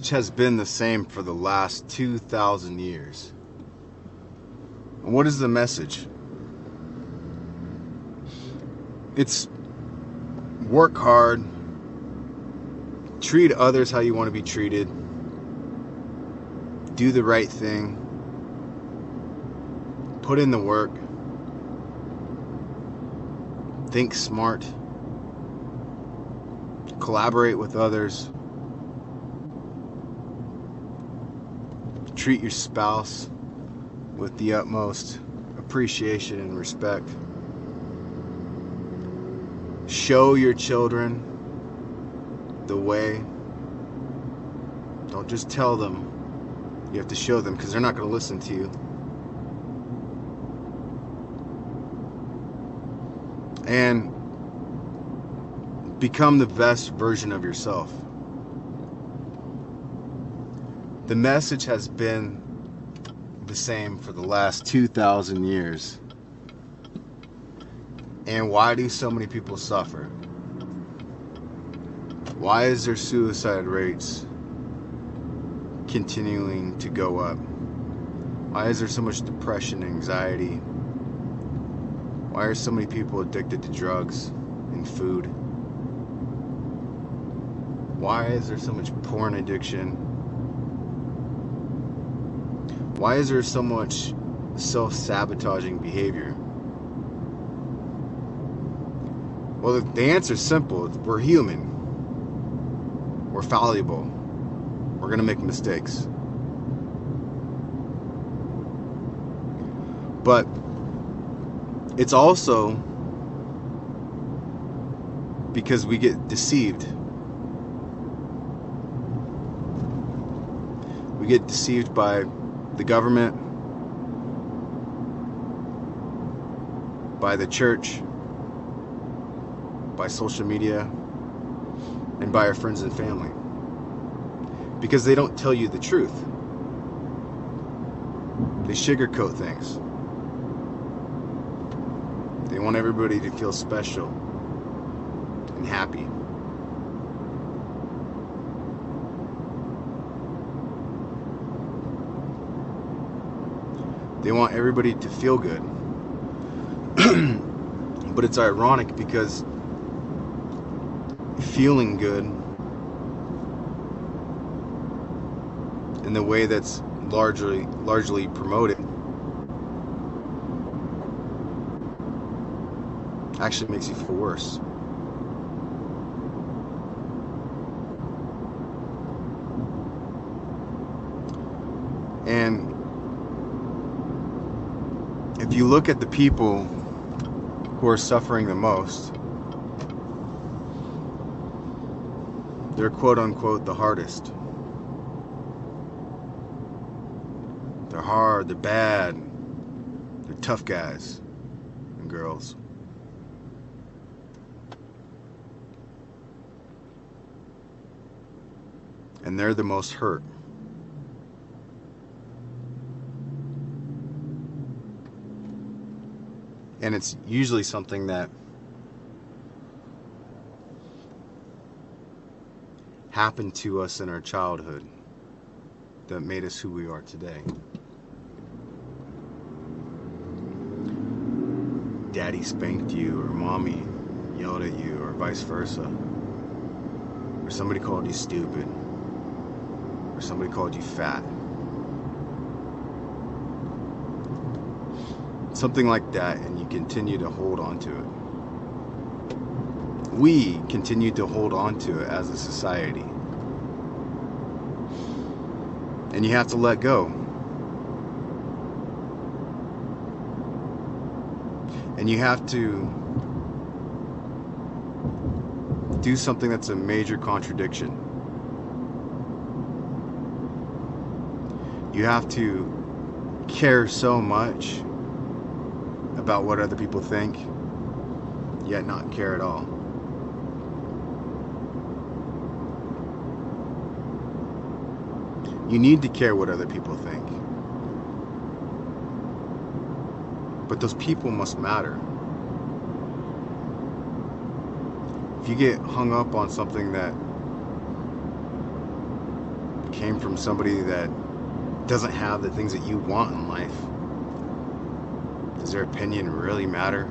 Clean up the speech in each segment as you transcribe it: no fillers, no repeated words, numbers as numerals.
message has been the same for the last 2,000 years. And what is the message? It's work hard, treat others how you want to be treated, do the right thing, put in the work, think smart, collaborate with others, treat your spouse with the utmost appreciation and respect. Show your children the way. Don't just tell them. You have to show them, because they're not going to listen to you. And become the best version of yourself. The message has been the same for the last 2,000 years. And why do so many people suffer? Why is their suicide rates continuing to go up? Why is there so much depression, anxiety? Why are so many people addicted to drugs and food? Why is there so much porn addiction? Why is there so much self-sabotaging behavior? Well, the answer is simple. We're human. We're fallible. We're going to make mistakes. But it's also because we get deceived. We get deceived by the government, by the church, by social media, and by our friends and family. Because they don't tell you the truth. They sugarcoat things. They want everybody to feel special and happy. They want everybody to feel good. But it's ironic because feeling good in the way that's largely promoted actually makes you feel worse. And if you look at the people who are suffering the most, they're quote unquote the hardest. They're hard, they're bad, they're tough guys and girls. And they're the most hurt. And it's usually something that happened to us in our childhood that made us who we are today. Daddy spanked you, or mommy yelled at you, or vice versa. Or somebody called you stupid. Or somebody called you fat. Something like that, and you continue to hold on to it. We continue to hold on to it as a society. And you have to let go. And you have to do something that's a major contradiction. You have to care so much about what other people think, yet not care at all. You need to care what other people think. But those people must matter. If you get hung up on something that came from somebody that doesn't have the things that you want in life, does their opinion really matter?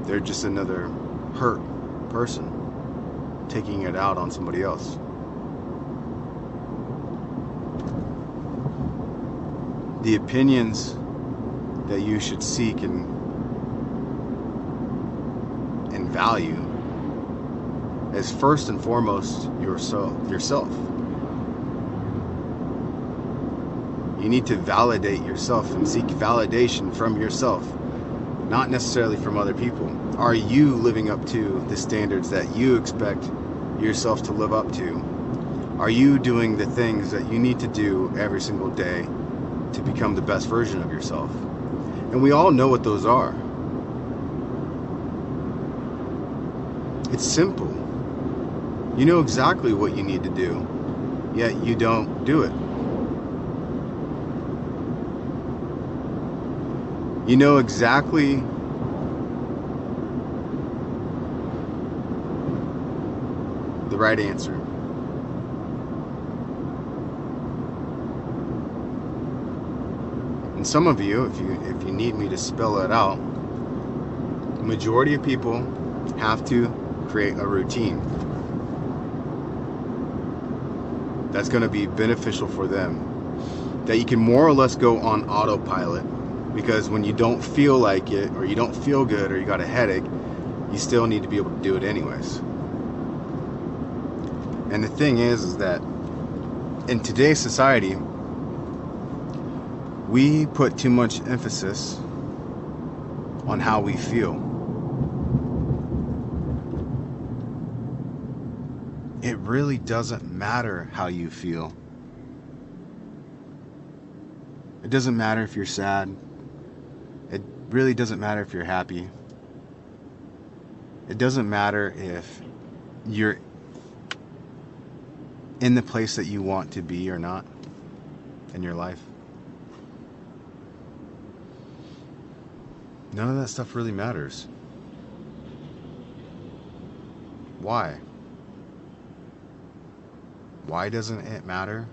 They're just another hurt person taking it out on somebody else. The opinions that you should seek and value is first and foremost yourself. You need to validate yourself and seek validation from yourself, not necessarily from other people. Are you living up to the standards that you expect yourself to live up to? Are you doing the things that you need to do every single day to become the best version of yourself? And we all know what those are. It's simple. You know exactly what you need to do, yet you don't do it. You know exactly the right answer. And some of you, if you need me to spell it out, the majority of people have to create a routine that's going to be beneficial for them, that you can more or less go on autopilot, because when you don't feel like it, or you don't feel good, or you got a headache, you still need to be able to do it anyways. And the thing is that in today's society, we put too much emphasis on how we feel. It really doesn't matter how you feel. It doesn't matter if you're sad. It really doesn't matter if you're happy. It doesn't matter if you're in the place that you want to be or not in your life. None of that stuff really matters. Why? Why doesn't it matter?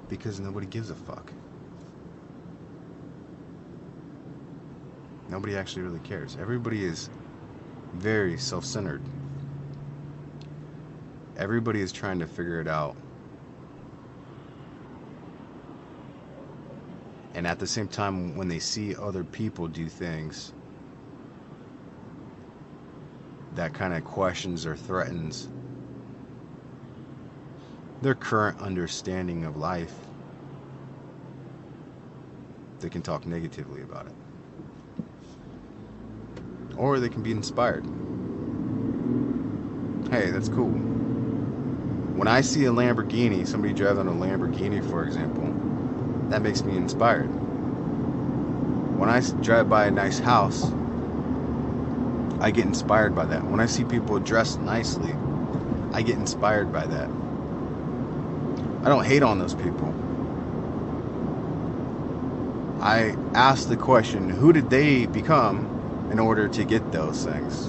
Because nobody gives a fuck. Nobody actually really cares. Everybody is very self-centered. Everybody is trying to figure it out. And at the same time, when they see other people do things that kind of questions or threatens their current understanding of life, they can talk negatively about it. Or they can be inspired. Hey, that's cool. When I see a Lamborghini, somebody driving a Lamborghini, for example, that makes me inspired. When I drive by a nice house, I get inspired by that. When I see people dressed nicely, I get inspired by that. I don't hate on those people. I ask the question, who did they become in order to get those things?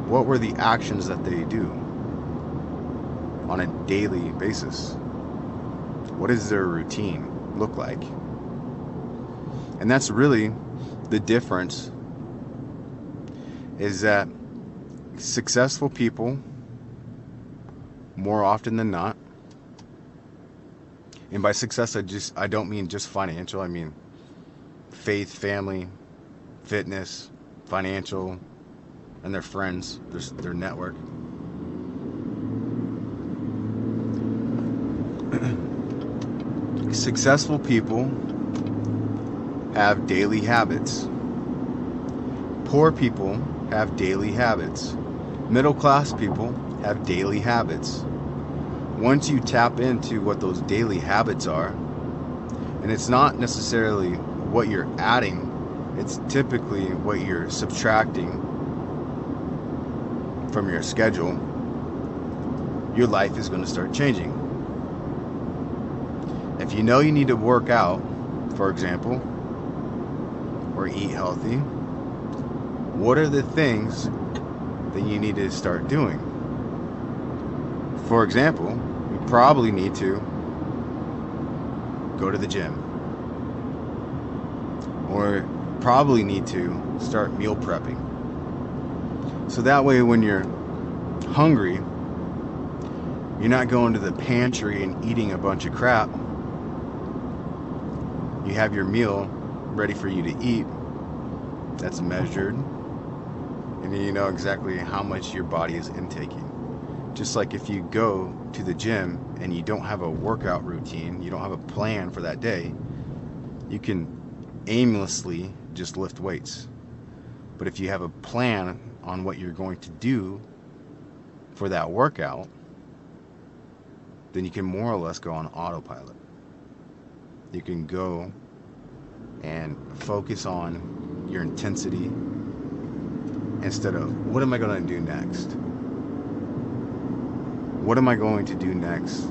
What were the actions that they do on a daily basis? What does their routine look like? And that's really the difference, is that successful people, more often than not, and by success I don't mean just financial, I mean faith, family, fitness, financial, and their friends, their network. Successful people have daily habits. Poor people have daily habits. Middle class people have daily habits. Once you tap into what those daily habits are, and it's not necessarily what you're adding, it's typically what you're subtracting from your schedule, your life is going to start changing. If you know you need to work out, for example, or eat healthy, what are the things that you need to start doing? For example, you probably need to go to the gym, or probably need to start meal prepping. So that way when you're hungry, you're not going to the pantry and eating a bunch of crap. You have your meal ready for you to eat that's measured, and you know exactly how much your body is intaking. Just like if you go to the gym and you don't have a workout routine, you don't have a plan for that day, you can aimlessly just lift weights. But if you have a plan on what you're going to do for that workout, then you can more or less go on autopilot. You can go and focus on your intensity instead of what am I going to do next? What am I going to do next?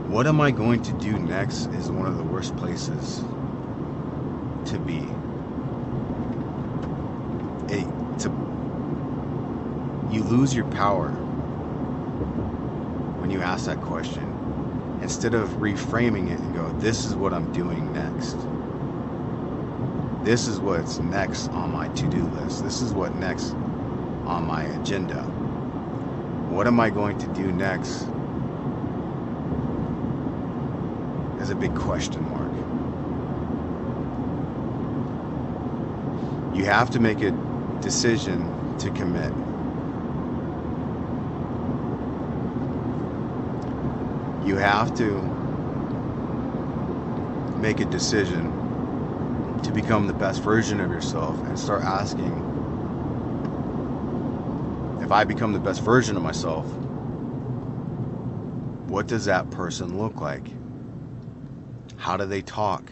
What am I going to do next is one of the worst places to be. You lose your power when you ask that question. Instead of reframing it and go, this is what I'm doing next. This is what's next on my to-do list. This is what next on my agenda. What am I going to do next is a big question mark. You have to make a decision to commit. You have to make a decision to become the best version of yourself and start asking, if I become the best version of myself, what does that person look like? How do they talk?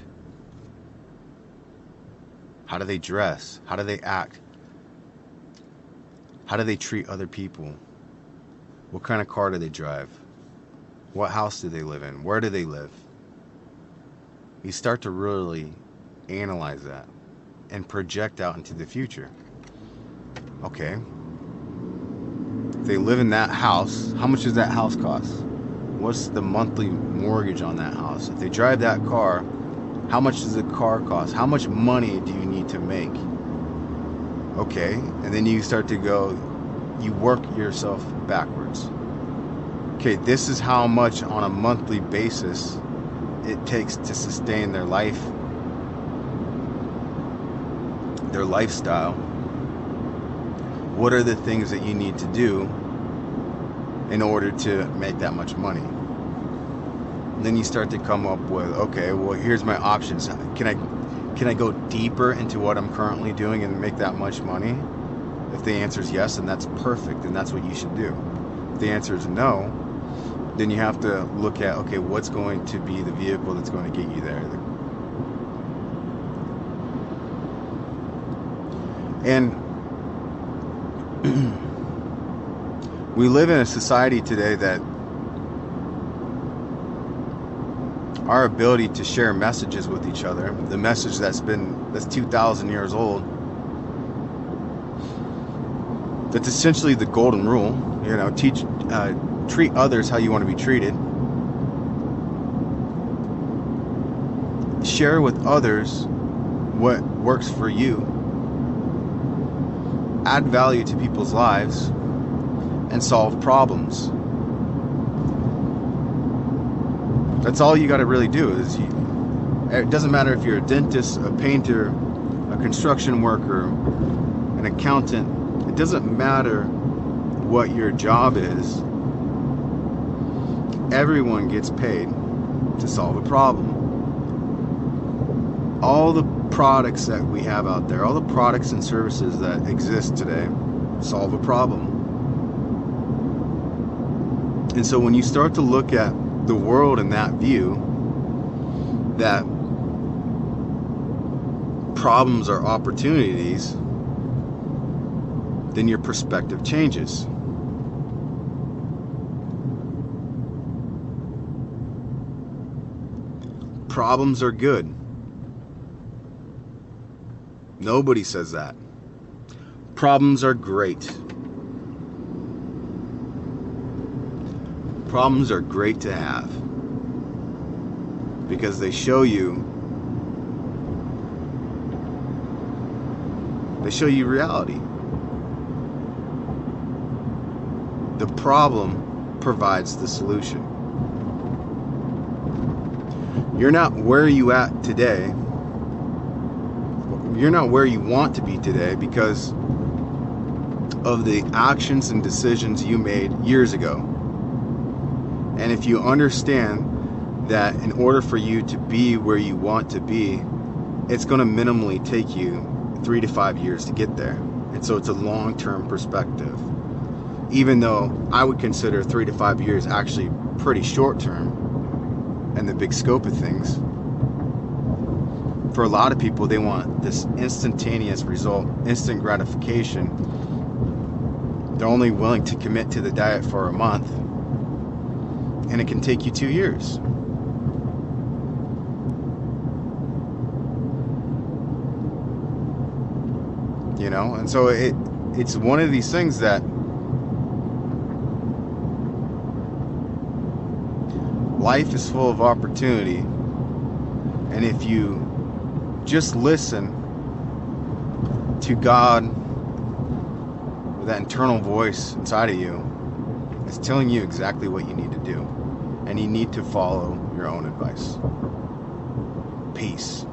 How do they dress? How do they act? How do they treat other people? What kind of car do they drive? What house do they live in? Where do they live? You start to really analyze that and project out into the future. Okay, if they live in that house, how much does that house cost? What's the monthly mortgage on that house? If they drive that car, how much does the car cost? How much money do you need to make? Okay, and then you start to go, you work yourself backwards. Okay, this is how much on a monthly basis it takes to sustain their life, their lifestyle. What are the things that you need to do in order to make that much money? And then you start to come up with, okay, well, here's my options. Can I go deeper into what I'm currently doing and make that much money? If the answer is yes, then that's perfect, and that's what you should do. If the answer is no, then you have to look at, okay, what's going to be the vehicle that's going to get you there? And we live in a society today that our ability to share messages with each other, the message that's 2,000 years old, that's essentially the golden rule, you know, treat others how you want to be treated. Share with others what works for you. Add value to people's lives and solve problems. That's all you got to really do. It doesn't matter if you're a dentist, a painter, a construction worker, an accountant. It doesn't matter what your job is. Everyone gets paid to solve a problem. All the products that we have out there, all the products and services that exist today, solve a problem. And so when you start to look at the world in that view, that problems are opportunities, then your perspective changes. Problems are good. Nobody says that. Problems are great. Problems are great to have because they show you reality. The problem provides the solution. You're not where you at today. You're not where you want to be today because of the actions and decisions you made years ago. And if you understand that in order for you to be where you want to be, it's going to minimally take you 3 to 5 years to get there. And so it's a long-term perspective. Even though I would consider 3 to 5 years actually pretty short-term in the big scope of things. For a lot of people, they want this instantaneous result, instant gratification. They're only willing to commit to the diet for a month, and it can take you 2 years. You know, and so it's one of these things that life is full of opportunity, and if you just listen to God, with that internal voice inside of you, it's telling you exactly what you need to do, and you need to follow your own advice. Peace.